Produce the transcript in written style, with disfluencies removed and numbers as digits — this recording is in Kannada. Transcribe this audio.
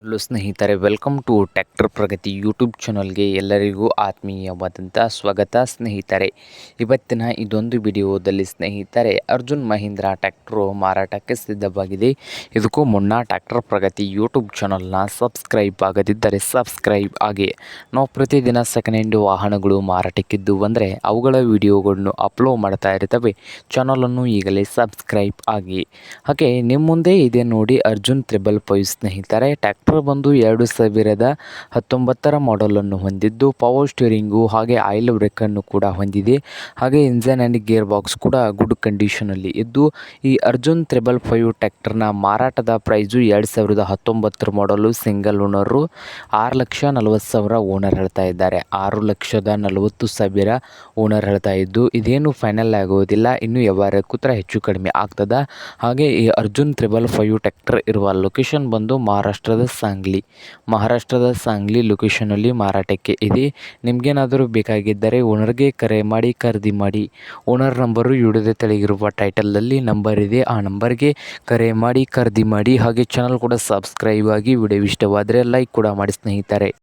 ಹಲೋ ಸ್ನೇಹಿತರೆ, welcome to tractor Pragati YouTube ಚಾನಲ್ಗೆ ಎಲ್ಲರಿಗೂ ಆತ್ಮೀಯವಾದಂಥ ಸ್ವಾಗತ. ಸ್ನೇಹಿತರೆ, ಇವತ್ತಿನ ಇದೊಂದು ವಿಡಿಯೋದಲ್ಲಿ ಸ್ನೇಹಿತರೆ ಅರ್ಜುನ್ ಮಹೀಂದ್ರಾ ಟ್ರ್ಯಾಕ್ಟರು ಮಾರಾಟಕ್ಕೆ ಸಿದ್ಧವಾಗಿದೆ. ಇದಕ್ಕೂ ಮುನ್ನ ಟ್ರ್ಯಾಕ್ಟರ್ ಪ್ರಗತಿ ಯೂಟ್ಯೂಬ್ ಚಾನಲ್ನ ಸಬ್ಸ್ಕ್ರೈಬ್ ಆಗದಿದ್ದರೆ ಸಬ್ಸ್ಕ್ರೈಬ್ ಆಗಿ. ನಾವು ಪ್ರತಿದಿನ ಸೆಕೆಂಡ್ ಹ್ಯಾಂಡ್ ವಾಹನಗಳು ಮಾರಾಟಕ್ಕಿದ್ದು ಅಂದರೆ ಅವುಗಳ ವಿಡಿಯೋಗಳನ್ನು ಅಪ್ಲೋಡ್ ಮಾಡ್ತಾ ಇರ್ತವೆ. ಚಾನಲನ್ನು ಈಗಲೇ ಸಬ್ಸ್ಕ್ರೈಬ್ ಆಗಿ. ಹಾಗೆ ನಿಮ್ಮ ಮುಂದೆ ಇದೆ ನೋಡಿ ಅರ್ಜುನ್ 555 ಸ್ನೇಹಿತರೆ. ಟ್ರ್ಯಾಕ್ಟರ್ ಬಂದು 2019 ಮಾಡೆಲನ್ನು ಹೊಂದಿದ್ದು ಪವರ್ ಸ್ಟೀರಿಂಗು ಹಾಗೆ ಆಯಿಲ್ ಬ್ರೇಕನ್ನು ಕೂಡ ಹೊಂದಿದೆ. ಹಾಗೆ ಇಂಜನ್ ಆ್ಯಂಡ್ ಗೇರ್ ಬಾಕ್ಸ್ ಕೂಡ ಗುಡ್ ಕಂಡೀಷನಲ್ಲಿ ಇದ್ದು, ಈ ಅರ್ಜುನ್ 555 ಟ್ರ್ಯಾಕ್ಟರ್ನ ಮಾರಾಟದ ಪ್ರೈಸು 2019 ಮಾಡೆಲು ಸಿಂಗಲ್ ಓನರು 6,40,000 ಓನರ್ ಹೇಳ್ತಾ ಇದ್ದಾರೆ. 6,40,000 ಓನರ್ ಹೇಳ್ತಾ ಇದ್ದು, ಇದೇನು ಫೈನಲ್ ಆಗೋದಿಲ್ಲ, ಇನ್ನು ವ್ಯವಹಾರ ಕೂತ್ರೆ ಹೆಚ್ಚು ಕಡಿಮೆ ಆಗ್ತದ. ಹಾಗೆ ಈ ಅರ್ಜುನ್ 555 ಟ್ರ್ಯಾಕ್ಟರ್ ಇರುವ ಲೊಕೇಶನ್ ಬಂದು ಮಹಾರಾಷ್ಟ್ರದ ಸಾಂಗ್ಲಿ ಲೊಕೇಶನಲ್ಲಿ ಮಾರಾಟಕ್ಕೆ ಇದೆ. ನಿಮಗೇನಾದರೂ ಬೇಕಾಗಿದ್ದರೆ ಓನರ್ಗೆ ಕರೆ ಮಾಡಿ ಖರೀದಿ ಮಾಡಿ. ಓನರ್ ನಂಬರು ವಿಡಿಯೋದ ತೆಳಗಿರುವ ಟೈಟಲಲ್ಲಿ ನಂಬರ್ ಇದೆ, ಆ ನಂಬರ್ಗೆ ಕರೆ ಮಾಡಿ ಖರೀದಿ ಮಾಡಿ. ಹಾಗೆ ಚಾನಲ್ ಕೂಡ ಸಬ್ಸ್ಕ್ರೈಬ್ ಆಗಿ. ವಿಡಿಯೋ ಇಷ್ಟವಾದರೆ ಲೈಕ್ ಕೂಡ ಮಾಡಿ ಸ್ನೇಹಿತರೆ.